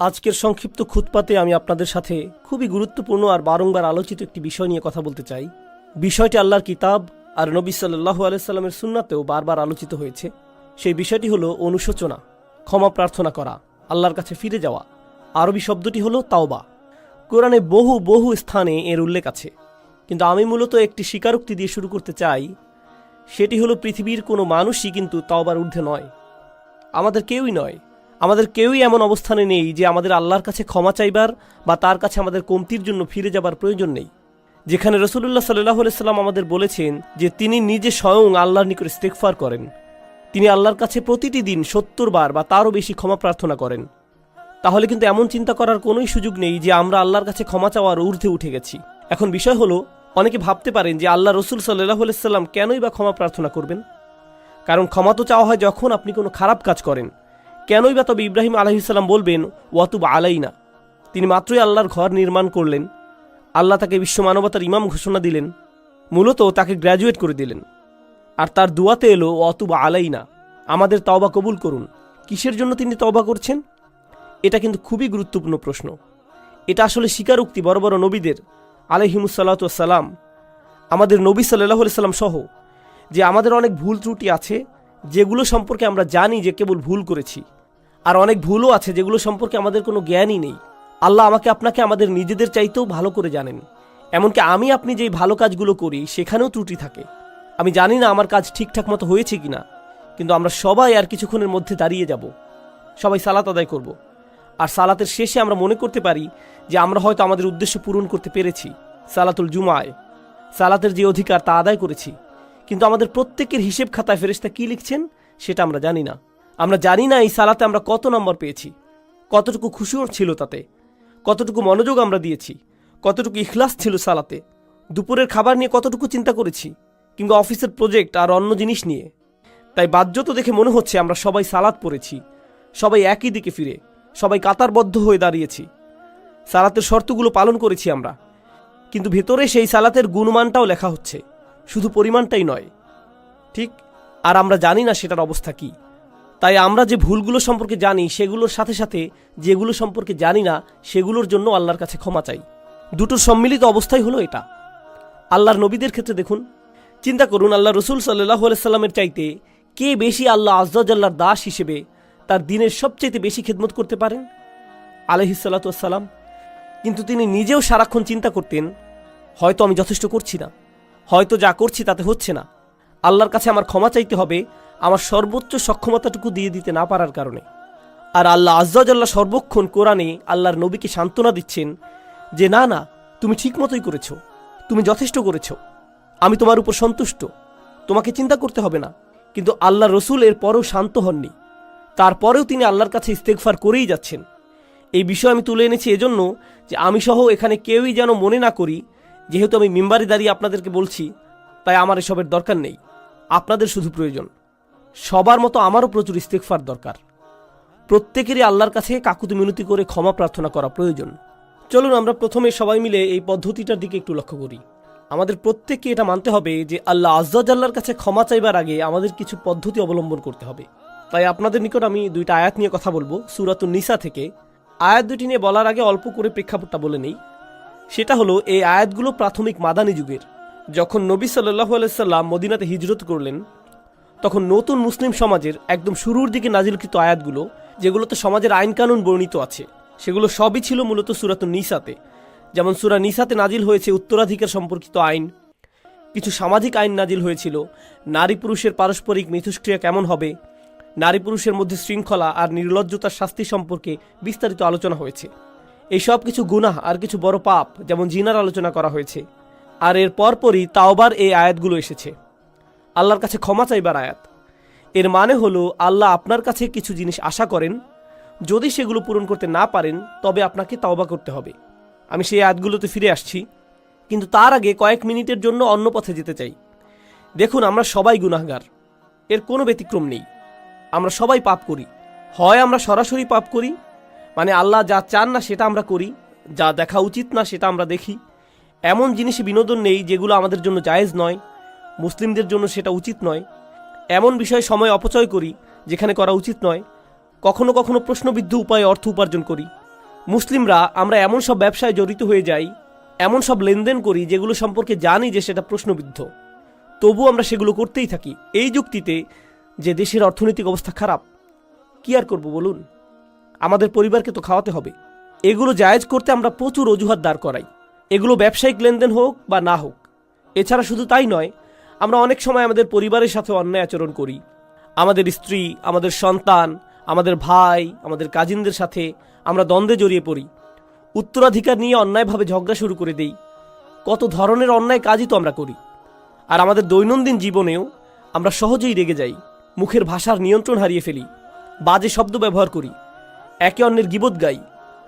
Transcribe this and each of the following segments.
আজকের সংক্ষিপ্ত খুতপাতে আমি আপনাদের সাথে খুবই গুরুত্বপূর্ণ আর বারংবার আলোচিত একটি বিষয় নিয়ে কথা বলতে চাই। বিষয়টি আল্লাহর কিতাব আর নবী সাল্লাল্লাহু আলাইহি সাল্লামের সুন্নাতেও বারবার আলোচিত হয়েছে। সেই বিষয়টি হলো অনুশোচনা, ক্ষমা প্রার্থনা করা, আল্লাহর কাছে ফিরে যাওয়া। আরবি শব্দটি হলো তাওবা। কোরআনে বহু বহু স্থানে এর উল্লেখ আছে, কিন্তু আমি মূলত একটি স্বীকারোক্তি দিয়ে শুরু করতে চাই। সেটি হলো পৃথিবীর কোনো মানুষই কিন্তু তাওবার ঊর্ধ্বে নয়। আমাদের কেউই নয়, আমাদের কেউই এমন অবস্থানে নেই যে আমাদের আল্লাহর কাছে ক্ষমা চাইবার বা তার কাছে আমাদের কমতির জন্য ফিরে যাবার প্রয়োজন নেই। যেখানে রাসূলুল্লাহ সাল্লাল্লাহু আলাইহি সাল্লাম আমাদের বলেছেন যে তিনি নিজে স্বয়ং আল্লাহর নিকট ইস্তেগফার করেন, তিনি আল্লাহর কাছে প্রতিটি দিন ৭০ বার বা তারও বেশি ক্ষমা প্রার্থনা করেন। তাহলে কিন্তু এমন চিন্তা করার কোনোই সুযোগ নেই যে আমরা আল্লাহর কাছে ক্ষমা চাওয়ার ঊর্ধ্বে উঠে গেছি। এখন বিষয় হলো, অনেকে ভাবতে পারেন যে আল্লাহ রসুল সাল্লাল্লাহু আলাইহি সাল্লাম কেনই বা ক্ষমা প্রার্থনা করবেন? কারণ ক্ষমা তো চাওয়া হয় যখন আপনি কোনো খারাপ কাজ করেন। কেনই বা তবে ইব্রাহিম আলাইহিস সালাম বলবেন ওয়াতুব আলাইনা? তিনি মাত্রই আল্লাহর ঘর নির্মাণ করলেন, আল্লাহ তাকে বিশ্ব মানবতার ইমাম ঘোষণা দিলেন, মূলত তাকে গ্র্যাজুয়েট করে দিলেন, আর তার দুয়াতে এলো ওয়াতুব আলাইনা, আমাদের তওবা কবুল করুন। কিসের জন্য তিনি তওবা করছেন? এটা কিন্তু খুবই গুরুত্বপূর্ণ প্রশ্ন। এটা আসলে স্বীকারোক্তি বড় বড় নবীদের আলাইহিমুসসালাতু ওয়াসসালাম, আমাদের নবী সাল্লাল্লাহু আলাইহি সাল্লাম সহ, যে আমাদের অনেক ভুল ত্রুটি আছে যেগুলো সম্পর্কে আমরা জানি যে কেবল ভুল করেছি, আর অনেক ভুলও আছে যেগুলো সম্পর্কে আমাদের কোনো জ্ঞানই নেই। আল্লাহ আমাকে আপনাকে আমাদের নিজেদের চাইতেও ভালো করে জানেন। এমনকি আমি আপনি যেই ভালো কাজগুলো করি সেখানেও ত্রুটি থাকে। আমি জানি না আমার কাজ ঠিকঠাক মতো হয়েছে কিনা, কিন্তু আমরা সবাই আর কিছুক্ষণের মধ্যে দাঁড়িয়ে যাব, সবাই সালাত আদায় করব, আর সালাতের শেষে আমরা মনে করতে পারি যে আমরা হয়তো আমাদের উদ্দেশ্য পূরণ করতে পেরেছি, সালাতুল জুমায় সালাতের যে অধিকার তা আদায় করেছি। কিন্তু আমাদের প্রত্যেকের হিসেব খাতায় ফেরেশতা কি লিখছেন সেটা আমরা জানি না। আমরা জানি না এই সালাতে আমরা কত নম্বর পেয়েছি, কতটুকু খুশি ছিল তাতে, কতটুকু মনোযোগ আমরা দিয়েছি, কতটুকু ইখলাস ছিল সালাতে, দুপুরের খাবার নিয়ে কতটুকু চিন্তা করেছি, কিংবা অফিসের প্রজেক্ট আর অন্য জিনিস নিয়ে। তাই বাহ্যত দেখে মনে হচ্ছে আমরা সবাই সালাত পড়েছি, সবাই একই দিকে ফিরে, সবাই কাতারবদ্ধ হয়ে দাঁড়িয়েছি, সালাতের শর্তগুলো পালন করেছি আমরা। কিন্তু ভেতরে সেই সালাতের গুণমানটাও লেখা হচ্ছে, শুধু পরিমাণটাই নয়, ঠিক? আর আমরা জানি না সেটার অবস্থা কি। তাই আমরা যে ভুলগুলো সম্পর্কে জানি সেগুলোর সাথে সাথে যেগুলো সম্পর্কে জানি না সেগুলোর জন্য আল্লাহর কাছে ক্ষমা চাই। দুটোর সম্মিলিত অবস্থাই হলো এটা। আল্লাহর নবীদের ক্ষেত্রে দেখুন, চিন্তা করুন, আল্লাহ রসুল সাল্লাল্লাহু আলাইহি সাল্লামের চাইতে কে বেশি আল্লাহ আযজা ওয়া জাল্লার দাস হিসেবে তার দিনের সবচাইতে বেশি খেদমত করতে পারেন? আলাইহিস সালাতু ওয়াস সালাম। কিন্তু তিনি নিজেও সারাক্ষণ চিন্তা করতেন, হয়তো আমি যথেষ্ট করছি না, হয়তো যা করছি তাতে হচ্ছে না, আল্লাহর কাছে আমার ক্ষমা চাইতে হবে আমার সর্বোচ্চ সক্ষমতাটুকু দিয়ে দিতে না পারার কারণে। আর আল্লাহ আযজা ওয়া জাল্লা সর্বক্ষণ কোরআনে আল্লাহর নবীকে সান্ত্বনা দিচ্ছেন যে না না, তুমি ঠিক মতোই করেছ, তুমি যথেষ্ট করেছ, আমি তোমার উপর সন্তুষ্ট, তোমাকে চিন্তা করতে হবে না। কিন্তু আল্লাহ রসুল এর পরেও শান্ত হননি, তারপরেও তিনি আল্লাহর কাছে ইস্তেগফার করেই যাচ্ছেন। এই বিষয় আমি তুলে এনেছি এজন্য যে আমি সহ এখানে কেউই যেন মনে না করি যেহেতু আমি মিম্বারে দাঁড়িয়ে আপনাদেরকে বলছি তাই আমার এসবের দরকার নেই। আপনাদের শুধু প্রয়োজন, সবার মতো আমারও প্রচুর ইস্তেগফার দরকার। প্রত্যেকেরই আল্লাহর কাছে কাকুতি মিনতি করে ক্ষমা প্রার্থনা করা প্রয়োজন। চলুন আমরা প্রথমে সবাই মিলে এই পদ্ধতিটার দিকে একটু লক্ষ্য করি। আমাদের প্রত্যেককে এটা মানতে হবে যে আল্লাহ আযজা ওয়া জাল্লার কাছে ক্ষমা চাইবার আগে আমাদের কিছু পদ্ধতি অবলম্বন করতে হবে। তাই আপনাদের নিকট আমি দুইটা আয়াত নিয়ে কথা বলবো সূরাতুন নিসা থেকে। আয়াত দুটি নিয়ে বলার আগে অল্প করে প্রেক্ষাপটটা বলে নেই। সেটা হলো, এই আয়াতগুলো প্রাথমিক মাদানী যুগের। যখন নবী সাল্লাল্লাহু আলাইহি সাল্লাম মদিনাতে হিজরত করলেন, তখন নতুন মুসলিম সমাজের একদম শুরুর দিকে নাজিলকৃত আয়াতগুলো, যেগুলোতে সমাজের আইন কানুন বর্ণিত আছে, সেগুলো সবই ছিল মূলত সূরাতুন নিসাতে। যেমন সূরা নিসাতে নাজিল হয়েছে উত্তরাধিকার সম্পর্কিত আইন, কিছু সামাজিক আইন নাজিল হয়েছিল, নারী পুরুষের পারস্পরিক মিথস্ক্রিয়া কেমন হবে, নারী পুরুষের মধ্যে শৃঙ্খলা আর নির্লজ্জতার শাস্তি সম্পর্কে বিস্তারিত আলোচনা হয়েছে। এই সব কিছু গুনাহ আর কিছু বড় পাপ যেমন জিনার আলোচনা করা হয়েছে। আর এর পরপরই তাওবার এই আয়াতগুলো এসেছে, আল্লাহর কাছে ক্ষমা চাইবার আয়াত। এর মানে হলো আল্লাহ আপনার কাছে কিছু জিনিস আশা করেন, যদি সেগুলো পূরণ করতে না পারেন তবে আপনাকে তাওবা করতে হবে। আমি সেই আয়াতগুলোতে ফিরে আসছি, কিন্তু তার আগে কয়েক মিনিটের জন্য অন্য পথে যেতে চাই। দেখুন, আমরা সবাই গুনাহগার, এর কোনো ব্যতিক্রম নেই। আমরা সবাই পাপ করি। হয় আমরা সরাসরি পাপ করি, মানে আল্লাহ যা চান না সেটা আমরা করি, যা দেখা উচিত না সেটা আমরা দেখি, এমন জিনিসে বিনোদন নেই যেগুলো আমাদের জন্য জায়েজ নয়, মুসলিমদের জন্য সেটা উচিত নয়, এমন বিষয়ে সময় অপচয় করি যেখানে করা উচিত নয়, কখনো কখনো প্রশ্নবিদ্ধ উপায়ে অর্থ উপার্জন করি, মুসলিমরা আমরা এমন সব ব্যবসায় জড়িত হয়ে যাই, এমন সব লেনদেন করি যেগুলো সম্পর্কে জানি যে সেটা প্রশ্নবিদ্ধ, তবু আমরা সেগুলো করতেই থাকি এই যুক্তিতে যে দেশের অর্থনৈতিক অবস্থা খারাপ। কি আর করব বলুন, আমাদের পরিবারকে তো খাওয়াতে হবে। এগুলো জায়েজ করতে আমরা প্রচুর অজুহাত দাঁড় করাই, এগুলো ব্যবসায়িক লেনদেন হোক বা না হোক। এছাড়া শুধু তাই নয়, আমরা অনেক সময় আমাদের পরিবারের সাথে অন্যায় আচরণ করি। আমাদের স্ত্রী, আমাদের সন্তান, আমাদের ভাই, আমাদের কাজিনদের সাথে আমরা দ্বন্দ্বে জড়িয়ে পড়ি, উত্তরাধিকার নিয়ে অন্যায়ভাবে ঝগড়া শুরু করে দেই। কত ধরনের অন্যায় কাজই তো আমরা করি। আর আমাদের দৈনন্দিন জীবনেও আমরা সহজেই রেগে যাই, মুখের ভাষার নিয়ন্ত্রণ হারিয়ে ফেলি, বাজে শব্দ ব্যবহার করি, একে অন্যের গীবত গাই,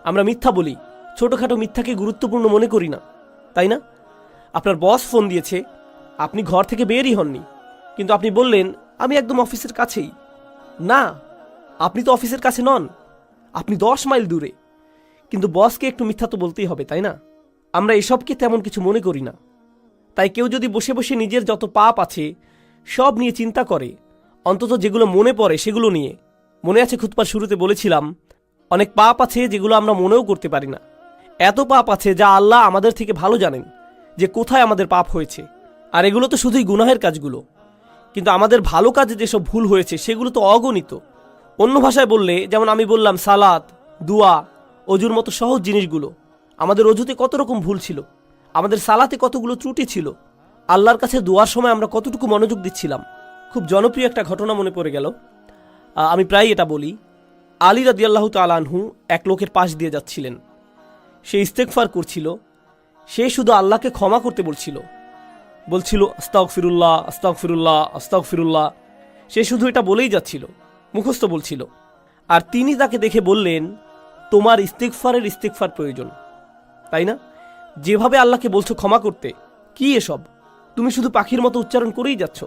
আমরা মিথ্যা বলি, ছোটোখাটো মিথ্যাকে গুরুত্বপূর্ণ মনে করি না, তাই না? আপনার বস ফোন দিয়েছে, আপনি ঘর থেকে বেরই হননি, কিন্তু আপনি বললেন আমি একদম অফিসের কাছেই। না, আপনি তো অফিসের কাছে নন, আপনি 10 মাইল দূরে। কিন্তু বসকে একটু মিথ্যা তো বলতেই হবে, তাই না? আমরা এসবকে তেমন কিছু মনে করি না। তাই কেউ যদি বসে বসে নিজের যত পাপ আছে সব নিয়ে চিন্তা করে, অন্তত যেগুলো মনে পড়ে সেগুলো নিয়ে। মনে আছে খুতবার শুরুতে বলেছিলাম, অনেক পাপ আছে যেগুলো আমরা মনেও করতে পারি না। এত পাপ আছে যা আল্লাহ আমাদের থেকে ভালো জানেন যে কোথায় আমাদের পাপ হয়েছে। আর এগুলো তো শুধুই গুনাহের কাজগুলো, কিন্তু আমাদের ভালো কাজে যেসব ভুল হয়েছে সেগুলো তো অগণিত। অন্য ভাষায় বললে, যেমন আমি বললাম সালাত, দুয়া, অজুর মতো সহজ জিনিসগুলো, আমাদের অজুতে কত রকম ভুল ছিল, আমাদের সালাতে কতগুলো ত্রুটি ছিল, আল্লাহর কাছে দোয়ার সময় আমরা কতটুকু মনোযোগ দিচ্ছিলাম। খুব জনপ্রিয় একটা ঘটনা মনে পড়ে গেল, আমি প্রায় এটা বলি। আলী রাদিয়াল্লাহু তাআলা আনহু এক লোকের পাশ দিয়ে যাচ্ছিলেন, সে ইস্তেগফার করছিল, সে শুধু আল্লাহকে ক্ষমা করতে বলছিল আস্তাগফিরুল্লাহ আস্তাগফিরুল্লাহ আস্তাগফিরুল্লাহ। সে শুধু এটা বলেই যাচ্ছিল, মুখস্থ বলছিল। আর তিনি তাকে দেখে বললেন, তোমার ইস্তেগফার প্রয়োজন, তাই না? যেভাবে আল্লাহকে বলছো ক্ষমা করতে, কি এসব? তুমি শুধু পাখির মতো উচ্চারণ করেই যাচ্ছ,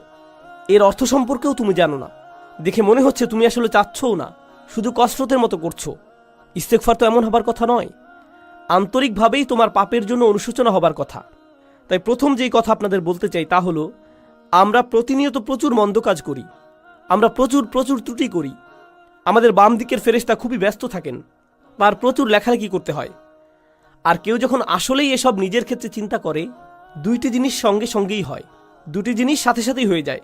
এর অর্থ সম্পর্কেও তুমি জানো না। দেখে মনে হচ্ছে তুমি আসলে চাচ্ছও না, শুধু কসরতের মতো করছো। ইস্তেগফার তো এমন হবার কথা নয়, আন্তরিকভাবেই তোমার পাপের জন্য অনুশোচনা হবার কথা। তাই প্রথম যেই কথা আপনাদের বলতে চাই তা হলো, আমরা প্রতিনিয়ত প্রচুর মন্দ কাজ করি, আমরা প্রচুর ত্রুটি করি। আমাদের বাম দিকের ফেরেশতা খুবই ব্যস্ত থাকেন, তার প্রচুর লেখালেখি করতে হয়। আর কেউ যখন আসলেই এসব নিজের ক্ষেত্রে চিন্তা করে, দুইটি জিনিস সঙ্গেই হয়, দুটি জিনিস সাথে সাথেই হয়ে যায়।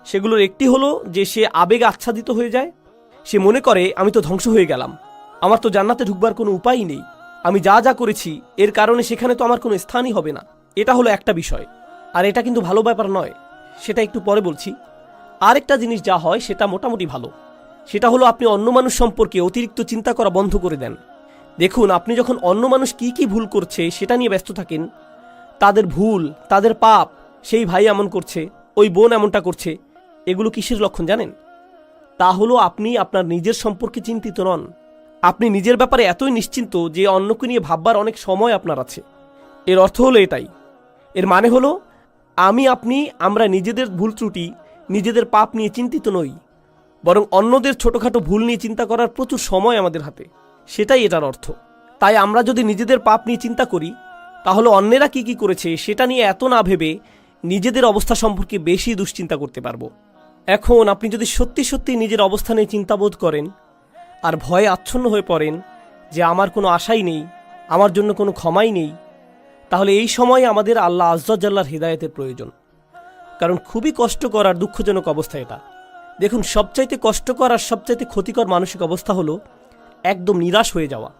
সেগুলোর একটি হলো যে সে আবেগে আচ্ছাদিত হয়ে যায়, সে মনে করে আমি তো ধ্বংস হয়ে গেলাম, আমার তো জান্নাতে ঢুকবার কোনো উপায়ই নেই, আমি যা করেছি এর কারণে সেখানে তো আমার কোনো স্থানই হবে না। এটা হলো একটা বিষয়, আর এটা কিন্তু ভালো ব্যাপার নয়, সেটা একটু পরে বলছি। আরেকটা জিনিস যা হয় সেটা মোটামুটি ভালো, সেটা হলো আপনি অন্য মানুষ সম্পর্কে অতিরিক্ত চিন্তা করা বন্ধ করে দেন। দেখুন, আপনি যখন অন্য মানুষ কি ভুল করছে সেটা নিয়ে ব্যস্ত থাকেন, তাদের ভুল, তাদের পাপ, সেই ভাই এমন করছে, ওই বোন এমনটা করছে, এগুলো কিসের লক্ষণ জানেন? তা হলো আপনি আপনার নিজের সম্পর্কে চিন্তিত নন। আপনি নিজের ব্যাপারে এতই নিশ্চিন্ত যে অন্যকে নিয়ে ভাববার অনেক সময় আপনার আছে। এর অর্থ হলো এটাই। এর মানে হলো আমরা নিজেদের ভুল ত্রুটি, নিজেদের পাপ নিয়ে চিন্তিত নই, বরং অন্যদের ছোটখাটো ভুল নিয়ে চিন্তা করার প্রচুর সময় আমাদের হাতে, সেটাই এটার অর্থ। তাই আমরা যদি নিজেদের পাপ নিয়ে চিন্তা করি, তাহলে অন্যেরা কি করেছে সেটা নিয়ে এত না ভেবে নিজেদের অবস্থা সম্পর্কে বেশি দুশ্চিন্তা করতে পারবো। এখন আপনি যদি সত্যি নিজের অবস্থা নিয়ে চিন্তাবোধ করেন আর ভয়ে আচ্ছন্ন হয়ে পড়েন যে আমার কোনো আশাই নেই, আমার জন্য কোনো ক্ষমাই নেই, তাহলে এই সময় আমাদের আল্লাহ আজ্জা জাল্লার হিদায়াতের প্রয়োজন। কারণ খুবই কষ্টকর আর দুঃখজনক অবস্থা এটা। দেখুন, সবচাইতে কষ্টকর আর সবচাইতে ক্ষতিকর মানসিক অবস্থা হলো একদম নিরাশ হয়ে যাওয়া।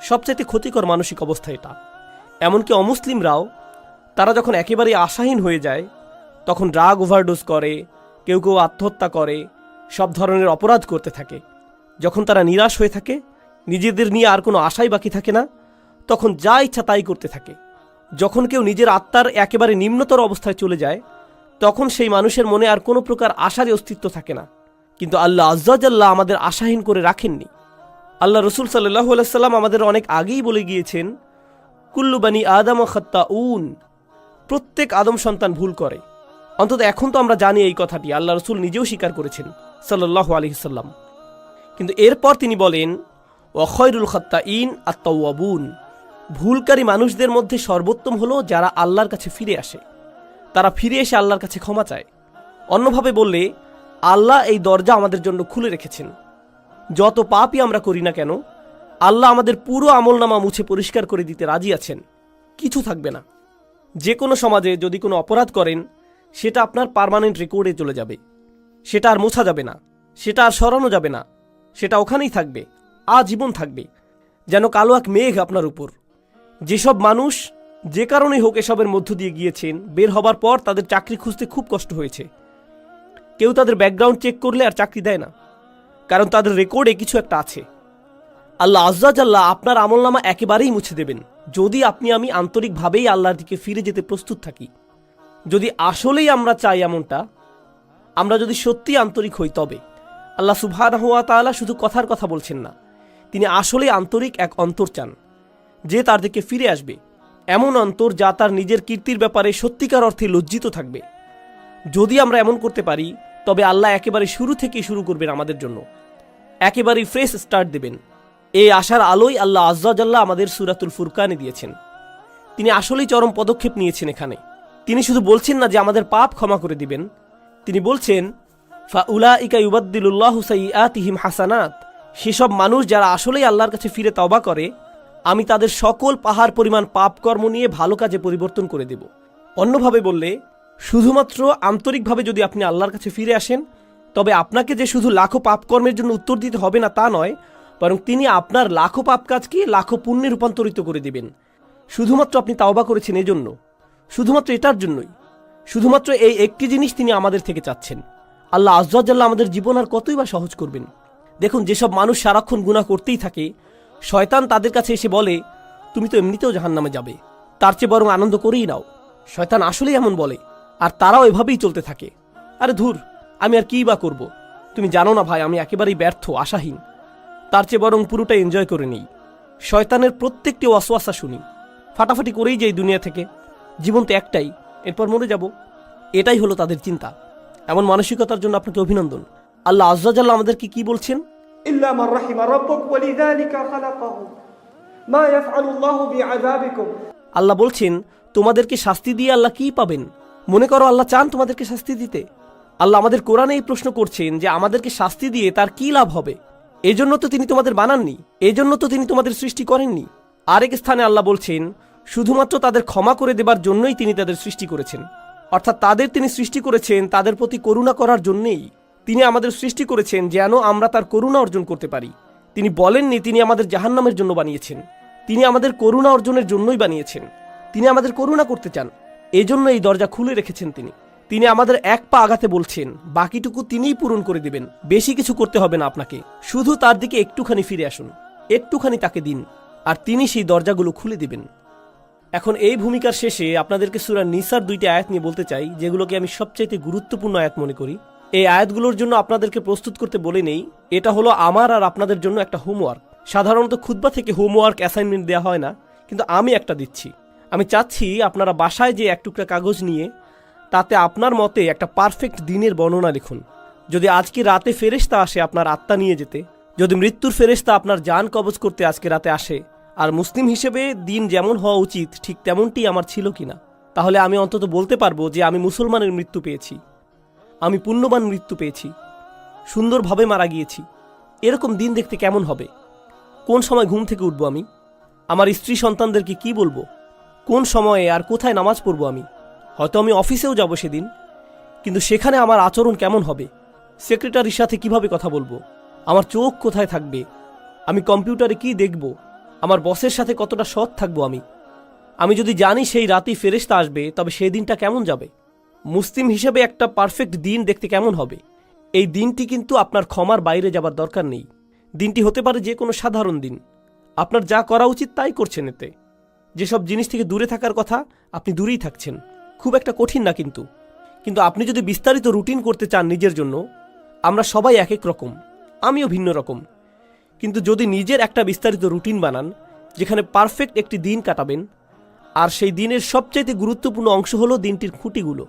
সবচাইতে ক্ষতিকর মানসিক অবস্থা এটা। এমনকি অমুসলিমরাও, তারা যখন একেবারে আশাহীন হয়ে যায়, তখন ড্রাগ ওভারডোজ করে, কেউ আত্মহত্যা করে, সব ধরনের অপরাধ করতে থাকে। যখন তারা নিরাশ হয়ে থাকে, নিজেদের নিয়ে আর কোনো আশাই বাকি থাকে না, তখন যা ইচ্ছা তাই করতে থাকে। যখন কেউ নিজের আত্মার একেবারে নিম্নতর অবস্থায় চলে যায়, তখন সেই মানুষের মনে আর কোনো প্রকার আশারই অস্তিত্ব থাকে না। কিন্তু আল্লাহ আজ্জা জাল্লাহ আমাদের আশাহীন করে রাখেননি। আল্লাহ রসুল সাল্লাল্লাহু আলাইহি সাল্লাম আমাদের অনেক আগেই বলে গিয়েছেন, কুল্লু বানি আদম খাত্তাউন, প্রত্যেক আদম সন্তান ভুল করে। অন্তত এখন তো আমরা জানি এই কথাটি, আল্লাহ রসুল নিজেও স্বীকার করেছেন সাল্লাল্লাহু আলাইহি সাল্লাম। কিন্তু এরপর তিনি বলেন, ওয়া খায়রুল খাত্তাইন আত-তাওয়াবুন, ভুলকারী মানুষদের মধ্যে সর্বোত্তম হলো যারা আল্লাহর কাছে ফিরে আসে, তারা ফিরে এসে আল্লাহর কাছে ক্ষমা চায়। অন্যভাবে বললে, আল্লাহ এই দরজা আমাদের জন্য খুলে রেখেছেন। যত পাপই আমরা করি না কেন, আল্লাহ আমাদের পুরো আমলনামা মুছে পরিষ্কার করে দিতে রাজি আছেন, কিছু থাকবে না। যে কোনো সমাজে যদি কোনো অপরাধ করেন, সেটা আপনার পার্মানেন্ট রেকর্ডে চলে যাবে, সেটা আর মোছা যাবে না, সেটা আর সরানো যাবে না, সেটা ওখানেই থাকবে, আজীবন থাকবে, যেন কালো এক মেঘ আপনার উপর। যেসব মানুষ যে কারণেই হোক এসবের মধ্য দিয়ে গিয়েছেন, বের হবার পর তাদের চাকরি খুঁজতে খুব কষ্ট হয়েছে। কেউ তাদের ব্যাকগ্রাউন্ড চেক করলে আর চাকরি দেয় না, কারণ তাদের রেকর্ডে কিছু একটা আছে। আল্লাহ আজ্জা জাল্লা আপনার আমলনামা একেবারেই মুছে দেবেন, যদি আপনি আমি আন্তরিকভাবেই আল্লাহর দিকে ফিরে যেতে প্রস্তুত থাকি। যদি আসলেই আমরা চাই এমনটা, আমরা যদি সত্যি আন্তরিক হই, তবে আল্লাহ সুবহানাহু ওয়া তাআলা শুধু কথার কথা বলছেন না, তিনি আসলেই আন্তরিক এক অন্তর চান, যে তার দিকে ফিরে আসবে, এমন অন্তর যা তার নিজের কীর্তির ব্যাপারে সত্যিকার অর্থে লজ্জিত থাকবে। যদি আমরা এমন করতে পারি, তবে আল্লাহ একেবারে শুরু থেকেই শুরু করবেন আমাদের জন্য, একেবারেই ফ্রেশ স্টার্ট দেবেন। এই আশার আলোই আল্লাহ আজ্জা জাল্লা আমাদের সূরাতুল ফুরকানে দিয়েছেন। তিনি আসলেই চরম পদক্ষেপ নিয়েছেন এখানে। তিনি শুধু বলছেন না যে আমাদের পাপ ক্ষমা করে দিবেন, তিনি বলছেন ফাউলাইকা ইউবাদদিলুল্লাহু সাইয়্যাতিহিম হাসানাত, সেসব মানুষ যারা আসলেই আল্লাহর কাছে ফিরে তওবা করে, আমি তাদের সকল পাহাড় পরিমাণ পাপকর্ম নিয়ে ভালো কাজে পরিবর্তন করে দেব। অন্যভাবে বললে, শুধুমাত্র আন্তরিকভাবে যদি আপনি আল্লাহর কাছে ফিরে আসেন, তবে আপনাকে যে শুধু লাখো পাপকর্মের জন্য উত্তর দিতে হবে না তা নয়, বরং তিনি আপনার লাখো পাপ কাজকে লাখো পুণ্যে রূপান্তরিত করে দেবেন। শুধুমাত্র আপনি তাওবা করেছেন এজন্য, শুধুমাত্র এটার জন্যই, শুধুমাত্র এই একটি জিনিস তিনি আমাদের থেকে চাচ্ছেন। আল্লাহ আজ্জা জাল্লা আমাদের জীবন আর কতই বা সহজ করবেন। দেখুন, যেসব মানুষ সারাক্ষণ গুনাহ করতেই থাকে, শয়তান তাদের কাছে এসে বলে, তুমি তো এমনিতেও জাহান্নামে যাবে, তার চেয়ে বরং আনন্দ করেই নাও। শয়তান আসলেই এমন বলে, আর তারাও এভাবেই চলতে থাকে। আরে ধুর, আমি আর কী বা করব, তুমি জানো না ভাই, আমি একেবারেই ব্যর্থ, আশাহীন, তার চেয়ে বরং পুরোটা এনজয় করে নিই। শয়তানের প্রত্যেকটি ওয়াসওয়াসা শুনি, ফাটাফাটি করেই যাই দুনিয়া থেকে, জীবন তো একটাই, এরপর মরে যাব, এটাই হলো তাদের চিন্তা। এমন মানসিকতার জন্য আপনাকে অভিনন্দন। আল্লাহ আজ্জা জাল্লা আমাদেরকে কি বলছেন? ইল্লা মান রাহিমা রাব্বুক ওয়ালিযালিকা খালাকাহু মা ইয়াফআলুল্লাহু বিআযাবিকুম। আল্লাহ বলছেন, তোমাদেরকে শাস্তি দিয়ে আল্লাহ কি পাবেন? মনে করো আল্লাহ চান তোমাদেরকে শাস্তি দিতে? আল্লাহ আমাদের কোরআনে এই প্রশ্ন করছেন যে আমাদেরকে শাস্তি দিয়ে তার কি লাভ হবে? এজন্য তো তিনি তোমাদের বানাননি, এজন্য তো তিনি তোমাদের সৃষ্টি করেননি। আরেক স্থানে আল্লাহ বলছেন, শুধুমাত্র তাদের ক্ষমা করে দেবার জন্যই তিনি তাদের সৃষ্টি করেছেন। অর্থাৎ তাদের তিনি সৃষ্টি করেছেন তাদের প্রতি করুণা করার জন্যেই। তিনি আমাদের সৃষ্টি করেছেন যেন আমরা তার করুণা অর্জন করতে পারি। তিনি বলেননি তিনি আমাদের জাহান্নামের জন্য বানিয়েছেন, তিনি আমাদের করুণা অর্জনের জন্যই বানিয়েছেন। তিনি আমাদের করুণা করতে চান, এজন্য এই দরজা খুলে রেখেছেন তিনি। তিনি আমাদের এক পা আগাতে বলছেন, বাকিটুকু তিনিই পূরণ করে দিবেন। বেশি কিছু করতে হবে না আপনাকে, শুধু তার দিকে একটুখানি ফিরে আসুন, একটুখানি তাকে দিন, আর তিনি সেই দরজাগুলো খুলে দিবেন। এখন এই ভূমিকার শেষে আপনাদেরকে সূরা নিসার 2টি আয়াত নিয়ে বলতে চাই, যেগুলোকে আমি সবচাইতে গুরুত্বপূর্ণ আয়াত মনে করি। এই আয়াতগুলোর জন্য আপনাদেরকে প্রস্তুত করতে বলে নেই, এটা হলো আমার আর আপনাদের জন্য একটা হোমওয়ার্ক। সাধারণত খুতবা থেকে হোমওয়ার্ক অ্যাসাইনমেন্ট দেওয়া হয় না, কিন্তু আমি একটা দিচ্ছি। আমি চাচ্ছি আপনারা বাসায় যে এক টুকরা কাগজ নিয়ে তাতে আপনার মতে একটা পারফেক্ট দিনের বর্ণনা লিখুন। যদি আজকে রাতে ফেরেশতা আসে আপনার আত্মা নিয়ে যেতে, যদি মৃত্যুর ফেরেশতা আপনার জান কবজ করতে আজকে রাতে আসে, আর মুসলিম হিসেবে দিন যেমন হওয়া উচিত ঠিক তেমনটি আমার ছিল কিনা, তাহলে আমি অন্তত বলতে পারবো যে আমি মুসলমানের মৃত্যু পেয়েছি, আমি পুণ্যবান মৃত্যু পেয়েছি, সুন্দরভাবে মারা গিয়েছি। এরকম দিন দেখতে কেমন হবে? কোন সময় ঘুম থেকে উঠবো আমি? আমার স্ত্রী সন্তানদেরকে কি বলবো? কোন সময়ে আর কোথায় নামাজ পড়বো আমি? হয়তো আমি অফিসেও যাব সেদিন, কিন্তু সেখানে আমার আচরণ কেমন হবে? সেক্রেটারির সাথে কিভাবে কথা বলবো? আমার চোখ কোথায় থাকবে? আমি কম্পিউটারে কি দেখব? আমার বসের সাথে কতটা সৎ থাকবো আমি যদি জানি সেই রাতেই ফেরেশতা আসবে, তবে সেই দিনটা কেমন যাবে? মুসলিম হিসেবে একটা পারফেক্ট দিন দেখতে কেমন হবে? এই দিনটি কিন্তু আপনার ক্ষমার বাইরে যাবার দরকার নেই। দিনটি হতে পারে যে কোনো সাধারণ দিন, আপনার যা করা উচিত তাই করছেন। এতে যেসব জিনিস থেকে দূরে থাকার কথা আপনি দূরেই থাকছেন, খুব একটা কঠিন না। কিন্তু আপনি যদি বিস্তারিত রুটিন করতে চান নিজের জন্য, আমরা সবাই এক এক রকম, আমিও ভিন্ন রকম, কিন্তু যদি নিজের একটা বিস্তারিত রুটিন বানান যেখানে পারফেক্ট একটি দিন কাটাবেন, আর সেই দিনের সবচাইতে গুরুত্বপূর্ণ অংশ হলো দিনটির খুঁটিগুলো।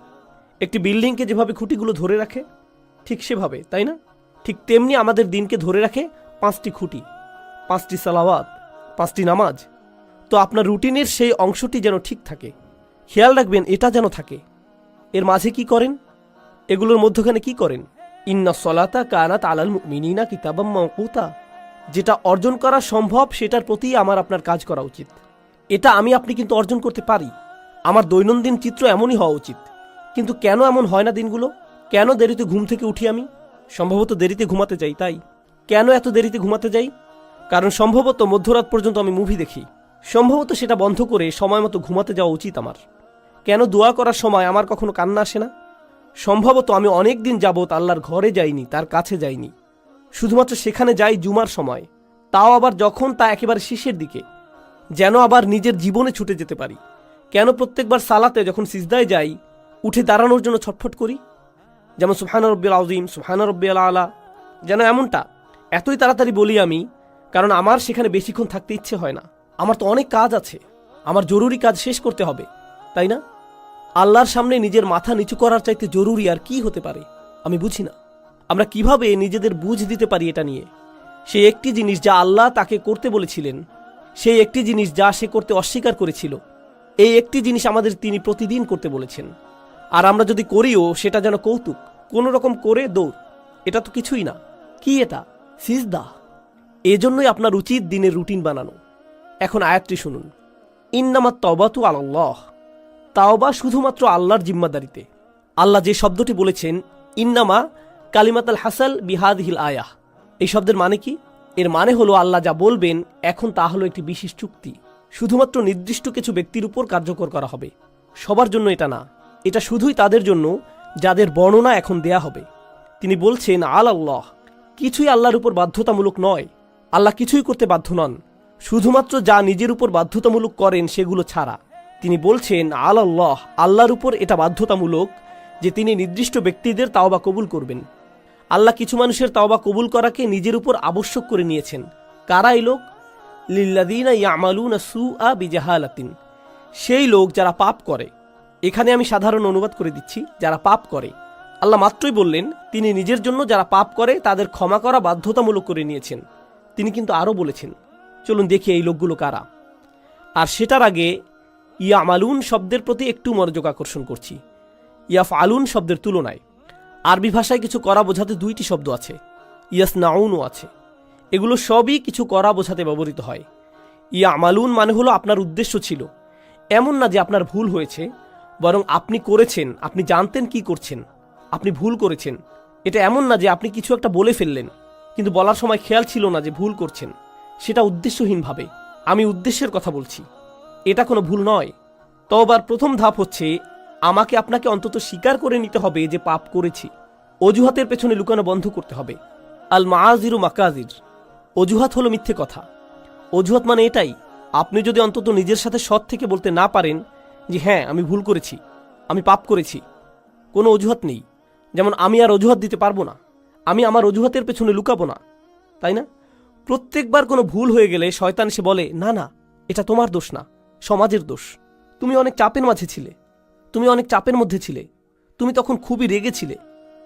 একটি বিল্ডিংকে যেভাবে খুঁটিগুলো ধরে রাখে ঠিক সেভাবে, তাই না? ঠিক তেমনি আমাদের দিনকে ধরে রাখে 5টি খুঁটি, 5টি সালাওয়াত, 5টি নামাজ। তো আপনার রুটিনের সেই অংশটি যেন ঠিক থাকে, খেয়াল রাখবেন এটা যেন থাকে। এর মাঝে কি করেন? এগুলোর মধ্যখানে কি করেন? ইন্না সলাতা কানাত আলাল মুমিনিনা কিতাবাম মাওকুতা। যেটা অর্জন করা সম্ভব সেটার প্রতি আমার আপনার কাজ করা উচিত। এটা আমি আপনি কিন্তু অর্জন করতে পারি। আমার দৈনন্দিন চিত্র এমনই হওয়া উচিত। কিন্তু কেন এমন হয় না দিনগুলো? কেন দেরিতে ঘুম থেকে উঠি আমি? সম্ভবত দেরিতে ঘুমাতে যাই, তাই। কেন এত দেরিতে ঘুমাতে যাই? কারণ সম্ভবত মধ্যরাত পর্যন্ত আমি মুভি দেখি। সম্ভবত সেটা বন্ধ করে সময় মতো ঘুমাতে যাওয়া উচিত আমার। কেন দোয়া করার সময় আমার কখনো কান্না আসে না? সম্ভবত আমি অনেক দিন যাবৎ আল্লাহর ঘরে যাইনি, তার কাছে যাইনি। শুধুমাত্র সেখানে যাই জুমার সময়, তাও আবার যখন তা একেবারে শেষের দিকে, যেন আবার নিজের জীবনে ছুটে যেতে পারি। কেন প্রত্যেকবার সালাতে যখন সিজদায় যাই উঠে দাঁড়ানোর জন্য ছটফট করি? যেমন সুবহান রব্বিল আযীম, সুবহান রব্বিল আলা, যেন এমনটা এতই তাড়াতাড়ি বলি আমি, কারণ আমার সেখানে বেশিক্ষণ থাকতে ইচ্ছে হয় না। আমার তো অনেক কাজ আছে, আমার জরুরি কাজ শেষ করতে হবে, তাই না? আল্লাহর সামনে নিজের মাথা নিচু করার চাইতে জরুরি আর কি হতে পারে? আমি বুঝি না আমরা কিভাবে নিজেদের বুঝ দিতে পারি এটা নিয়ে। সেই একটি জিনিস যা আল্লাহ তাকে করতে বলেছিলেন, সেই একটি জিনিস যা সে করতে অস্বীকার করেছিল, এই একটি জিনিস আমাদের তিনি প্রতিদিন করতে বলেছেন। আর আমরা যদি করিও সেটা যেন কৌতুক, কোনো রকম করে দৌড়। এটা তো কিছুই না। কি এটা? সিজদা। এজন্যই আপনার উচিত দিনের রুটিন বানানো। এখন আয়াতটি শুনুন, ইন্নামাত তাওবাতু আলাল্লাহ। তাওবা শুধুমাত্র আল্লাহর জিম্মাদারিতে। আল্লাহ যে শব্দটি বলেছেন ইন্নামা কালিমাতাল হাসাল বিহাদিহিল আয়াহ, এই শব্দের মানে কি? এর মানে হলো আল্লাহ যা বলবেন এখন তা হলো একটি বিশেষ চুক্তি, শুধুমাত্র নির্দিষ্ট কিছু ব্যক্তির উপর কার্যকর করা হবে, সবার জন্য এটা না। এটা শুধুই তাদের জন্য যাদের বর্ণনা এখন দেয়া হবে। তিনি বলছেন আল্লাহ, কিছুই আল্লাহর উপর বাধ্যতামূলক নয়। আল্লাহ কিছুই করতে বাধ্য নন, শুধুমাত্র যা নিজের উপর বাধ্যতামূলক করেন সেগুলো ছাড়া। তিনি বলছেন আল্লাহ, আল্লাহর উপর এটা বাধ্যতামূলক যে তিনি নির্দিষ্ট ব্যক্তিদের তাওবা কবুল করবেন। আল্লাহ কিছু মানুষের তাওবা কবুল করাকে নিজের উপর আবশ্যক করে নিয়েছেন। কারা এই লোক? লিল্লাযীনা ইয়ামালুনা সুআ বিজাহালাতিন, সেই লোক যারা পাপ করে। এখানে আমি সাধারণ অনুবাদ করে দিচ্ছি, যারা পাপ করে। আল্লাহ মাত্রই বললেন তিনি নিজের জন্য যারা পাপ করে তাদের ক্ষমা করা বাধ্যতামূলক করে নিয়েছেন। তিনি কিন্তু আরও বলেছেন, চলুন দেখি এই লোকগুলো কারা। আর সেটার আগে ইয়ামালুন শব্দের প্রতি একটু মনোযোগ আকর্ষণ করছি। ইয়াফআলুন শব্দের তুলনায় আরবি ভাষায় কিছু করা বোঝাতে দুইটি শব্দ আছে, ইয়াসনাউনও আছে। এগুলো সবই কিছু করা বোঝাতে ব্যবহৃত হয়। ইয়ামালুন মানে হলো আপনার উদ্দেশ্য ছিল, এমন না যে আপনার ভুল হয়েছে, বরং আপনি করেছেন, আপনি জানতেন কি করছেন, আপনি ভুল করেছেন। এটা এমন না যে আপনি কিছু একটা বলে ফেললেন কিন্তু বলার সময় খেয়াল ছিল না যে ভুল করছেন, সেটা উদ্দেশ্যহীনভাবে। আমি উদ্দেশ্যের কথা বলছি, এটা কোনো ভুল নয়। তওবার প্রথম ধাপ হচ্ছে আমাকে আপনাকে অন্তত স্বীকার করে নিতে হবে যে পাপ করেছি। অজুহাতের পেছনে লুকানো বন্ধ করতে হবে। আল মাআযিরু মাকাযির, অজুহাত হলো মিথ্যে কথা। অজুহাত মানে এটাই, আপনি যদি অন্তত নিজের সাথে সৎ থেকে বলতে না পারেন যে হ্যাঁ আমি ভুল করেছি, আমি পাপ করেছি, কোনো অজুহাত নেই। যেমন আমি আর অজুহাত দিতে পারবো না, আমি আমার অজুহাতের পেছনে লুকাবো না, তাই না? প্রত্যেকবার কোনো ভুল হয়ে গেলে শয়তান এসে বলে না না এটা তোমার দোষ না, সমাজের দোষ। তুমি অনেক চাপের মাঝে ছিলে, তুমি অনেক চাপের মধ্যে ছিলে, তুমি তখন খুবই রেগেছিলে,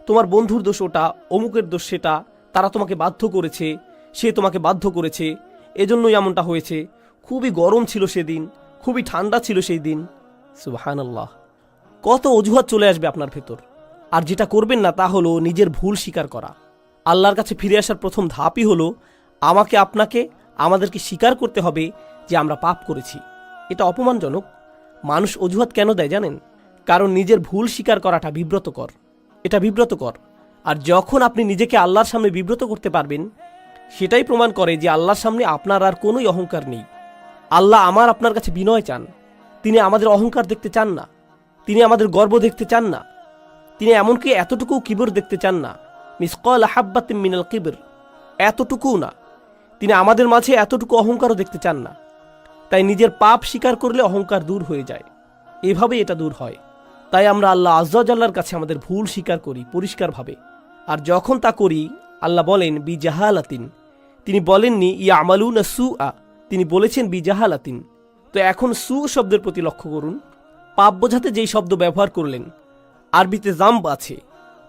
তোমার বন্ধুর দোষ ওটা, অমুকের দোষ সেটা, তারা তোমাকে বাধ্য করেছে, সে তোমাকে বাধ্য করেছে, এজন্যই এমনটা হয়েছে, খুবই গরম ছিল সেদিন, খুবই ঠান্ডা ছিল সেই দিন। সুবহানাল্লাহ, কত অজুহাত চলে আসবে আপনার ভেতর। আর যেটা করবেন না তা হলো নিজের ভুল স্বীকার করা। আল্লাহর কাছে ফিরে আসার প্রথম ধাপই হলো আমাকে আপনাকে আমাদেরকে স্বীকার করতে হবে যে আমরা পাপ করেছি। এটা অপমানজনক। মানুষ অজুহাত কেন দেয় জানেন? কারণ নিজের ভুল স্বীকার করাটা বিব্রতকর, এটা বিব্রতকর। আর যখন আপনি নিজেকে আল্লাহর সামনে বিব্রত করতে পারবেন, সেটাই প্রমাণ করে যে আল্লাহর সামনে আপনার আর কোনোই অহংকার নেই। আল্লাহ আমার আপনার কাছে বিনয় চান, তিনি আমাদের অহংকার দেখতে চান না, তিনি আমাদের গর্ব দেখতে চান না, তিনি এমনকি এতটুকু কিবর দেখতে চান না, মিসকাল হাব্বাতিন মিনাল কিবর, এতটুকুও না। তিনি আমাদের মাঝে এতটুকু অহংকারও দেখতে চান না। তাই নিজের পাপ স্বীকার করলে অহংকার দূর হয়ে যায়, এভাবেই এটা দূর হয়। তাই আমরা আল্লাহ আজ্জা জাল্লার কাছে আমাদের ভুল স্বীকার করি পরিষ্কারভাবে। আর যখন তা করি আল্লাহ বলেন বিজাহালাতিন, তিনি বলেননি ইয়ামালুনা সুআ, তিনি বলেছেন বিজাহালাতিন। তো এখন সু শব্দের প্রতি লক্ষ্য করুন। পাপ বোঝাতে যেই শব্দ ব্যবহার করলেন, আরবিতে জাম্ব আছে,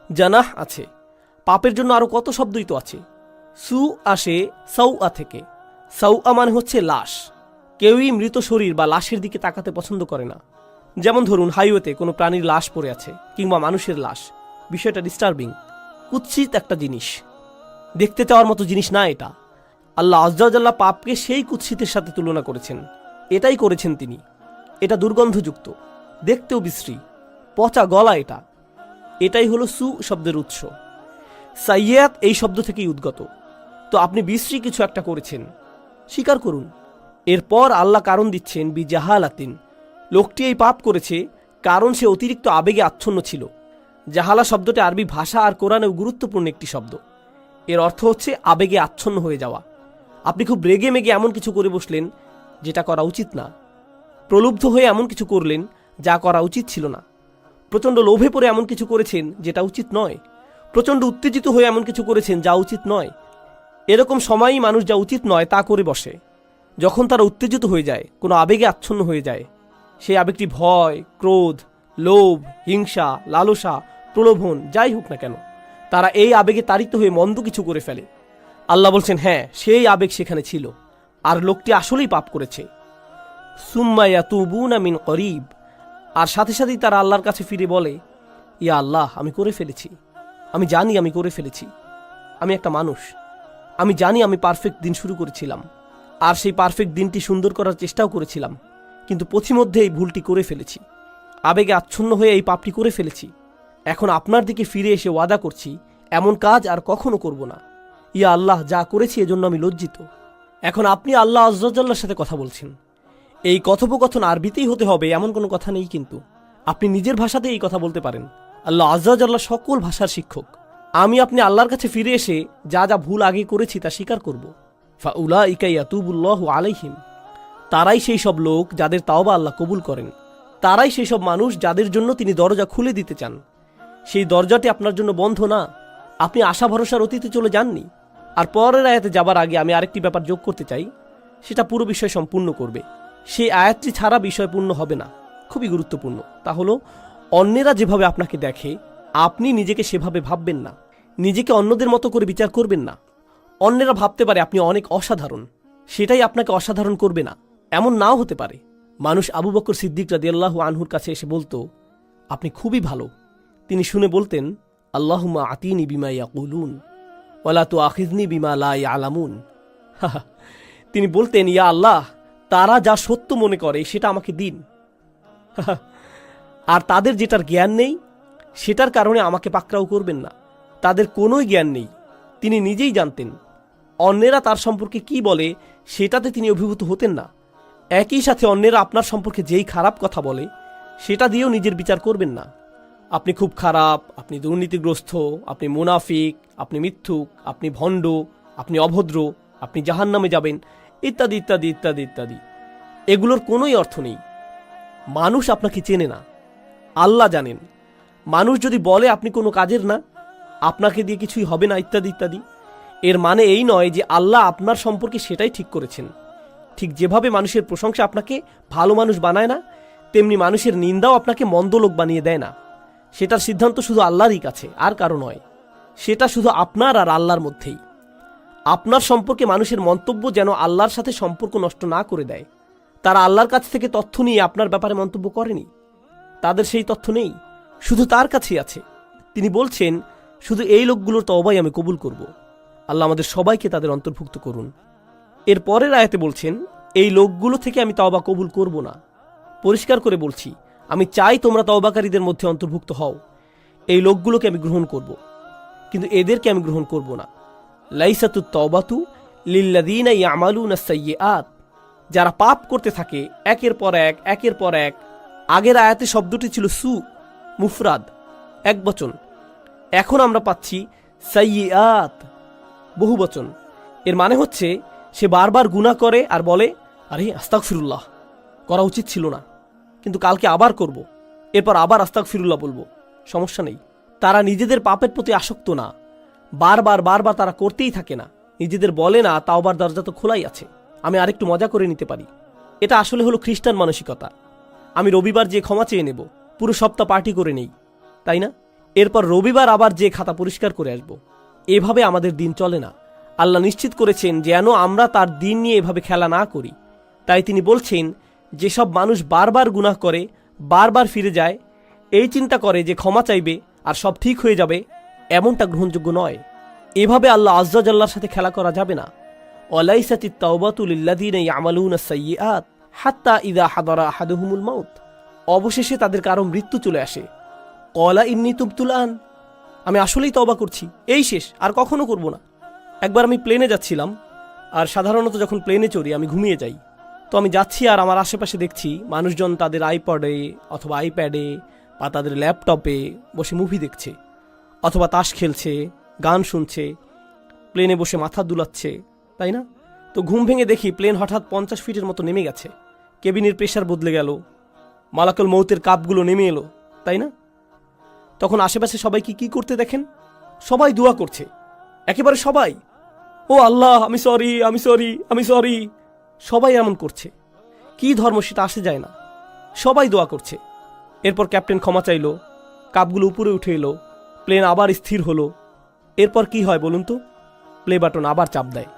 জানাহ আছে, পাপের জন্য আরো কত শব্দই তো আছে। সু আসে সাউআ থেকে। সাউআ মানে হচ্ছে লাশ। কেউই মৃত শরীর বা লাশের দিকে তাকাতে পছন্দ করে না। যেমন ধরুন হাইওয়েতে কোনো প্রাণীর লাশ পড়ে আছে কিংবা মানুষের লাশ, বিষয়টা ডিস্টার্বিং, কুৎসিত একটা জিনিস, দেখতে চাওয়ার মতো জিনিস না এটা। আল্লাহ আজ্জা ওয়া জাল্লা পাপকে সেই কুৎসিতের সাথে তুলনা করেছেন। এটাই করেছেন তিনি। এটা দুর্গন্ধযুক্ত, দেখতেও বিশ্রী, পচা গলা। এটাই হলো সু শব্দের উৎস। সাইয়্যাত এই শব্দ থেকেই উদ্গত। তো আপনি বিশ্রী কিছু একটা করেছেন, স্বীকার করুন। এরপর আল্লাহ কারণ দিচ্ছেন বিজাহালাতিন, লোকটি এই পাপ করেছে কারণ সে অতিরিক্ত আবেগে আচ্ছন্ন ছিল। জাহালা শব্দটি আরবি ভাষা আর কোরআনেও গুরুত্বপূর্ণ একটি শব্দ। এর অর্থ হচ্ছে আবেগে আচ্ছন্ন হয়ে যাওয়া। আপনি খুব রেগে মেগে এমন কিছু করে বসলেন যেটা করা উচিত না। প্রলুব্ধ হয়ে এমন কিছু করলেন যা করা উচিত ছিল না। প্রচণ্ড লোভে পড়ে এমন কিছু করেছেন যেটা উচিত নয়। প্রচণ্ড উত্তেজিত হয়ে এমন কিছু করেছেন যা উচিত নয়। এরকম সময়ই মানুষ যা উচিত নয় তা করে বসে। যখন তারা উত্তেজিত হয়ে যায়, কোনো আবেগে আচ্ছন্ন হয়ে যায়, সেই আবেগটি ভয়, ক্রোধ, লোভ, হিংসা, লালসা, প্রলোভন যাই হোক না কেন, তারা এই আবেগে তাড়িত হয়ে মন্দ কিছু করে ফেলে। আল্লাহ বলছেন, হ্যাঁ, সেই আবেগ সেখানে ছিল আর লোকটি আসলেই পাপ করেছে। সুম্মা ইয়াতুবুনা মিন করিব, আর সাথে সাথেই তারা আল্লাহর কাছে ফিরে বলে, ইয়া আল্লাহ, আমি করে ফেলেছি। আমি জানি আমি করে ফেলেছি। আমি একটা মানুষ। আমি জানি আমি পারফেক্ট দিন শুরু করেছিলাম, আর সেই পারফেক্ট দিনটি সুন্দর করার চেষ্টাও করেছিলাম, কিন্তু পথিমধ্যে এই ভুলটি করে ফেলেছি। আবেগে আচ্ছন্ন হয়ে এই পাপটি করে ফেলেছি। এখন আপনার দিকে ফিরে এসে ওয়াদা করছি, এমন কাজ আর কখনো করব না। ইয়া আল্লাহ, যা করেছি এজন্য আমি লজ্জিত। এখন আপনি আল্লাহ আজ্জা ওয়া জাল্লার সাথে কথা বলছেন। এই কথোপকথন আরবিতেই হতে হবে এমন কোনো কথা নেই, কিন্তু আপনি নিজের ভাষাতে এই কথা বলতে পারেন। আল্লাহ আজ্জা ওয়া জাল্লা সকল ভাষার শিক্ষক। আপনি আল্লাহর কাছে ফিরে এসে যা যা ভুল আগে করেছি তা স্বীকার করব। ফাউলাইকা ইয়াতুবুল্লাহু আলাইহিম, তারাই সেই সব লোক যাদের তাওবা আল্লাহ কবুল করেন। তারাই সেই সব মানুষ যাদের জন্য তিনি দরজা খুলে দিতে চান। সেই দরজাটি আপনার জন্য বন্ধ না। আপনি আশা ভরসার অতীতে চলে যাননি। আর পরের আয়াতে যাবার আগে আমি আরেকটি ব্যাপার যোগ করতে চাই, সেটা পুরো বিষয় সম্পূর্ণ করবে। সেই আয়াতটি ছাড়া বিষয় পূর্ণ হবে না। খুবই গুরুত্বপূর্ণ। তা হলো, অন্যেরা যেভাবে আপনাকে দেখে আপনি নিজেকে সেভাবে ভাববেন না। নিজেকে অন্যদের মতো করে বিচার করবেন না। অন্যেরা ভাবতে পারে আপনি অনেক অসাধারণ, সেটাই আপনাকে অসাধারণ করবে না, এমন নাও হতে পারে। মানুষ আবু বকর সিদ্দিক রাদিয়াল্লাহু আনহুর কাছে এসে বলতো, আপনি খুবই ভালো। তিনি শুনে বলতেন, আল্লাহুম্মা আতিনি বিমা ইয়াকুলুন ওয়ালা তুআখিযনি বিমা লা ইয়ালামুন। তিনি বলতেন, ইয়া আল্লাহ, তারা যা সত্য মনে করে সেটা আমাকে দিন, আর তাদের যেটার জ্ঞান নেই সেটার কারণে আমাকে পাকড়াও করবেন না। তাদের কোনোই জ্ঞান নেই, তিনি নিজেই জানতেন। অন্যেরা তার সম্পর্কে কি বলে সেটাতে তিনি অভিভূত হতেন না। একই সাথে অন্যেরা আপনার সম্পর্কে যেই খারাপ কথা বলে সেটা দিয়েও নিজের বিচার করবেন না। আপনি খুব খারাপ, আপনি দুর্নীতিগ্রস্ত, আপনি মুনাফিক, আপনি মিথ্যুক, আপনি ভণ্ড, আপনি অভদ্র, আপনি জাহান্নামে যাবেন, ইত্যাদি ইত্যাদি ইত্যাদি ইত্যাদি। এগুলোর কোনোই অর্থ নেই। মানুষ আপনাকে চেনে না, আল্লাহ জানেন। মানুষ যদি বলে আপনি কোনো কাজের না, আপনাকে দিয়ে কিছুই হবে না, ইত্যাদি ইত্যাদি, এর মানে এই নয় যে আল্লাহ আপনার সম্পর্কে সেটাই ঠিক করেছেন। ঠিক যেভাবে মানুষের প্রশংসা আপনাকে ভালো মানুষ বানায় না, তেমনি মানুষের নিন্দাও আপনাকে মন্দ লোক বানিয়ে দেয় না। সেটার সিদ্ধান্ত শুধু আল্লাহরই কাছে, আর কারো নয়। সেটা শুধু আপনার আর আল্লাহর মধ্যেই। আপনার সম্পর্কে মানুষের মন্তব্য যেন আল্লাহর সাথে সম্পর্ক নষ্ট না করে দেয়। তারা আল্লাহর কাছ থেকে তথ্য নিয়ে আপনার ব্যাপারে মন্তব্য করেনি। তাদের সেই তথ্য নেই, শুধু তার কাছেই আছে। তিনি বলছেন, শুধু এই লোকগুলোর তওবাই আমি কবুল করব। আল্লাহ আমাদের সবাইকে তাদের অন্তর্ভুক্ত করুন। এর পরের আয়াতে বলছেন, এই লোকগুলো থেকে আমি তওবা কবুল করব না। পরিষ্কার করে বলছি, আমি চাই তোমরা তওবাকারীদের মধ্যে অন্তর্ভুক্ত হও। এই লোকগুলোকে আমি গ্রহণ করব, কিন্তু এদেরকে আমি গ্রহণ করব না। লাইসাতুত তাওবাতু লিল্লাযীনা ইয়ামালুনাস সাইয়্যাত, যারা পাপ করতে থাকে একের পর এক একের পর এক। আগের আয়াতে শব্দটি ছিল সু, মুফরাদ, এক বচন। এখন আমরা পাচ্ছি সাইয়্যাত, বহু বচন। এর মানে হচ্ছে সে বারবার গুনাহ করে আর বলে, আরে আস্তাগফিরুল্লাহ, করা উচিত ছিল না, কিন্তু কালকে আবার করব, এরপর আবার আস্তাগফিরুল্লাহ বলবো, সমস্যা নেই। তারা নিজেদের পাপের প্রতি আসক্ত না, বারবার বারবার তারা করতেই থাকে না। নিজেদের বলে না, তাওবার দরজা তো খোলাই আছে, আমি আরেকটু মজা করে নিতে পারি। এটা আসলে হলো খ্রিস্টান মানসিকতা। আমি রবিবার যে ক্ষমা চেয়ে নেব, পুরো সপ্তাহ পার্টি করে নেই, তাই না? এরপর রবিবার আবার যে খাতা পরিষ্কার করে আসব। এভাবে আমাদের দিন চলে না। আল্লাহ নিশ্চিত করেছেন যেন আমরা তার দিন নিয়ে এভাবে খেলা না করি। তাই তিনি বলছেন, যেসব মানুষ বারবার গুনাহ করে, বারবার ফিরে যায়, এই চিন্তা করে যে ক্ষমা চাইবে আর সব ঠিক হয়ে যাবে, এমনটা গ্রহণযোগ্য নয়। এভাবে আল্লাহ আজ্জা ওয়া জাল্লার সাথে খেলা করা যাবে না। ওয়ালাইসাতিত তাওবাতু লিল্লাযীনা ইয়ামালুনা আস-সাইয়্যাত হাত্তা ইযা হাদারা আহাদুহুমুল মাউত। অবশেষে তাদের কারো মৃত্যু চলে আসে। ক্বালা ইন্নী তুবতুল আন, আমি আসলেই তওবা করছি, এই শেষ, আর কখনো করব না। একবার আমি প্লেনে যাচ্ছিলাম, আর সাধারণত যখন প্লেনে চড়ি আমি ঘুমিয়ে যাই। তো আমি যাচ্ছি আর আমার আশেপাশে দেখছি মানুষজন তাদের আইপডে অথবা আইপ্যাডে বা তাদের ল্যাপটপে বসে মুভি দেখছে, অথবা তাস খেলছে, গান শুনছে, প্লেনে বসে মাথা দুলাচ্ছে, তাই না? তো ঘুম ভেঙে দেখি প্লেন হঠাৎ 50 ফিটের মতো নেমে গেছে, কেবিনের প্রেশার বদলে গেল, মালাকুল মৌতের কাপগুলো নেমে এলো, তাই না? তখন আশেপাশে সবাইকে কি করতে দেখেন? সবাই দোয়া করছে, একেবারে সবাই। ও আল্লাহ, আমি সরি, আমি সরি, আমি সরি। সবাই এমন করছে। কি ধর্ম সেটা আসে যায় না, সবাই দোয়া করছে। এরপর ক্যাপ্টেন ক্ষমা চাইল, কাপগুলো উপরে উঠে এলো, প্লেন আবার স্থির হলো। এরপর কি হয় বলুন তো? প্লে বাটন আবার চাপ দেয়।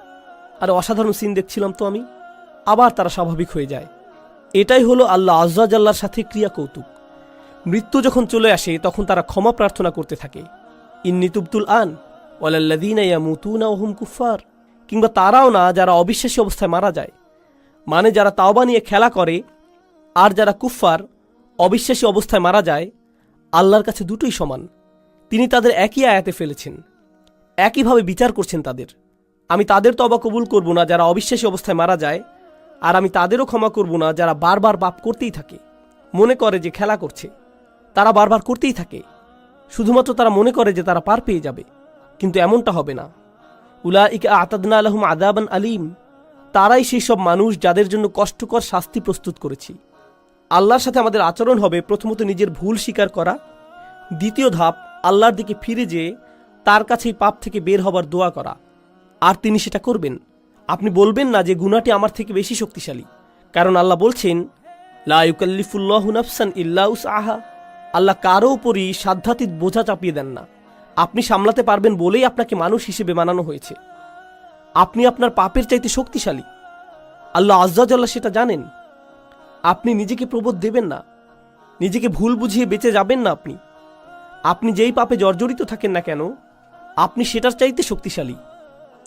আর অসাধারণ সিন দেখছিলাম তো আমি, আবার তারা স্বাভাবিক হয়ে যায়। এটাই হলো আল্লাহ আজ্জা জাল্লার সাথে ক্রিয়া কৌতুক। মৃত্যু যখন চলে আসে তখন তারা ক্ষমা প্রার্থনা করতে থাকে, ইন্নী তুবতুল আন ওয়ালাল্লাযীনা ইয়ামুতুনা ওয়া হুম কুফার। কিংবা তারাও না যারা অবিশ্বাসী অবস্থায় মারা যায়, মানে যারা তাওবা নিয়ে খেলা করে, আর যারা কুফফার অবিশ্বাসী অবস্থায় মারা যায়, আল্লাহর কাছে দুটোই সমান। তিনি তাদের একই আয়াতে ফেলেছেন, একইভাবে বিচার করছেন তাদের। আমি তাদের তওবা কবুল করব না যারা অবিশ্বাসী অবস্থায় মারা যায়, আর আমি তাদেরও ক্ষমা করব না যারা বারবার পাপ করতেই থাকে, মনে করে যে খেলা করছে। তারা বারবার করতেই থাকে, শুধুমাত্র তারা মনে করে যে তারা পার পেয়ে যাবে, কিন্তু এমনটা হবে না। উলাইকা আ'তাদনা লাহুম আযাবান আলীম, তারাই সেই সব মানুষ যাদের জন্য কষ্টকর শাস্তি প্রস্তুত করেছি। আল্লাহর সাথে আমাদের আচরণ হবে প্রথমত নিজের ভুল স্বীকার করা, দ্বিতীয় ধাপ আল্লাহর দিকে ফিরে যেয়ে তার কাছেই পাপ থেকে বের হবার দোয়া করা, আর তিনি সেটা করবেন। আপনি বলবেন না যে গুনাহটি আমার থেকে বেশি শক্তিশালী, কারণ আল্লাহ বলছেন লা ইউকাল্লিফুল্লাহু নাফসান ইল্লা উসআহা। আল্লাহ কারো উপরই সাধ্যাতীত বোঝা চাপিয়ে দেন না। আপনি সামলাতে পারবেন বলেই আপনাকে মানুষ হিসেবে বানানো হয়েছে। আপনি আপনার পাপের চাইতে শক্তিশালী, আল্লাহ আজ্জা জাল্লা সেটা জানেন। আপনি নিজেকে প্রবোধ দেবেন না, নিজেকে ভুল বুঝিয়ে বেঁচে যাবেন না। আপনি যেই পাপে জর্জরিত থাকেন না কেন, আপনি সেটার চাইতে শক্তিশালী।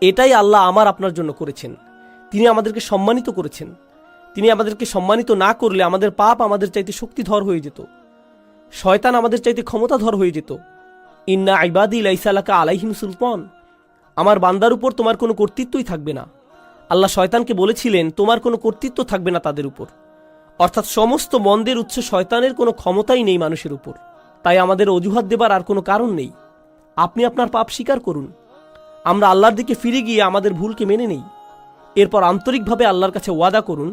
এটাই আল্লাহ আমার আপনার জন্য করেছেন। তিনি আমাদেরকে সম্মানিত করেছেন। তিনি আমাদেরকে সম্মানিত না করলে আমাদের পাপ আমাদের চাইতে শক্তিধর হয়ে যেত, শয়তান আমাদের চাইতে ক্ষমতাধর হয়ে যেত। ইন্না ইবাদি লাইসা লাকা আলাইহিম সুলতান, আমার বান্দার উপর তোমার কোনো কর্তৃত্বই থাকবে না। আল্লাহ শয়তানকে বলেছিলেন তোমার কোনো কর্তৃত্ব থাকবে না তাদের উপর, অর্থাৎ সমস্ত মন্দের উৎস শয়তানের কোনো ক্ষমতাই নেই মানুষের উপর। তাই আমাদের অজুহাত দেবার আর কোনো কারণ নেই। আপনি আপনার পাপ স্বীকার করুন, আমরা আল্লাহর দিকে ফিরে গিয়ে আমাদের ভুলকে মেনে নেই। এরপর আন্তরিকভাবে আল্লাহর কাছে ওয়াদা করুন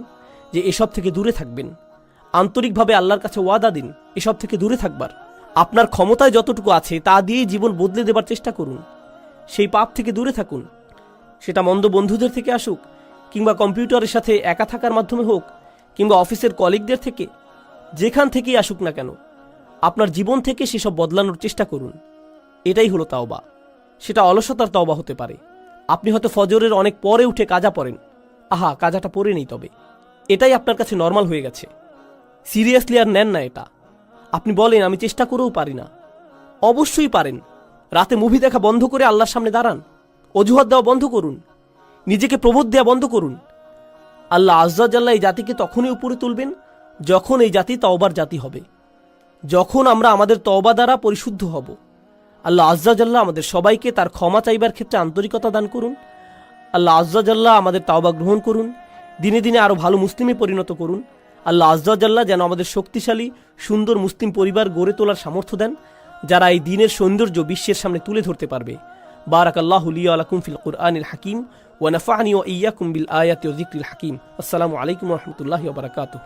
যে এসব থেকে দূরে থাকবেন। আন্তরিকভাবে আল্লাহর কাছে ওয়াদা দিন এসব থেকে দূরে থাকবার। আপনার ক্ষমতায় যতটুকু আছে তা দিয়েই জীবন বদলে দেবার চেষ্টা করুন। সেই পাপ থেকে দূরে থাকুন, সেটা মন্দ বন্ধুদের থেকে আসুক, কিংবা কম্পিউটারের সাথে একা থাকার মাধ্যমে হোক, কিংবা অফিসের কলিগদের থেকে, যেখান থেকেই আসুক না কেন, আপনার জীবন থেকে সেসব বদলানোর চেষ্টা করুন। এটাই হলো তাওবা। সেটা অলসতার তাওবা হতে পারে। আপনি হয়তো ফজরের অনেক পরে উঠে কাজা পড়েন, আহা কাজাটা পরে নেই, তবে এটাই আপনার কাছে নর্মাল হয়ে গেছে। সিরিয়াসলি আর নেন না এটা। আপনি বলেন আমি চেষ্টা করেও পারি না। অবশ্যই পারেন। রাতে মুভি দেখা বন্ধ করে আল্লাহর সামনে দাঁড়ান, অজুহাত দেওয়া বন্ধ করুন, নিজেকে প্রবোধ দেওয়া বন্ধ করুন। আল্লাহ আজ্জা জাল্লা এই জাতিকে তখনই উপরে তুলবেন যখন এই জাতি তওবার জাতি হবে, যখন আমরা আমাদের তওবা দ্বারা পরিশুদ্ধ হব। আল্লাহ আজ্জা জাল্লা আমাদের সবাইকে তার ক্ষমা চাইবার ক্ষেত্রে আন্তরিকতা দান করুন। আল্লাহ আজ্জা জাল্লা আমাদের তাওবা গ্রহণ করুন, দিনে দিনে আরও ভালো মুসলিমে পরিণত করুন। আল্লাহ আজ্জা জাল্লা যেন আমাদের শক্তিশালী সুন্দর মুসলিম পরিবার গড়ে তোলার সামর্থ্য দেন, যারা এই দিনের সৌন্দর্য বিশ্বের সামনে তুলে ধরতে পারবে। বারাকাল্লাহু লি ওয়া লাকুম ফিল কুরআনিল হাকিম ওয়া নাফা'নি ওয়া ইয়্যাকুম বিল আয়াতি ওয়া যিকরিল হাকিম। আসসালামু আলাইকুম ওয়া রাহমাতুল্লাহি ওয়া বারাকাতুহু।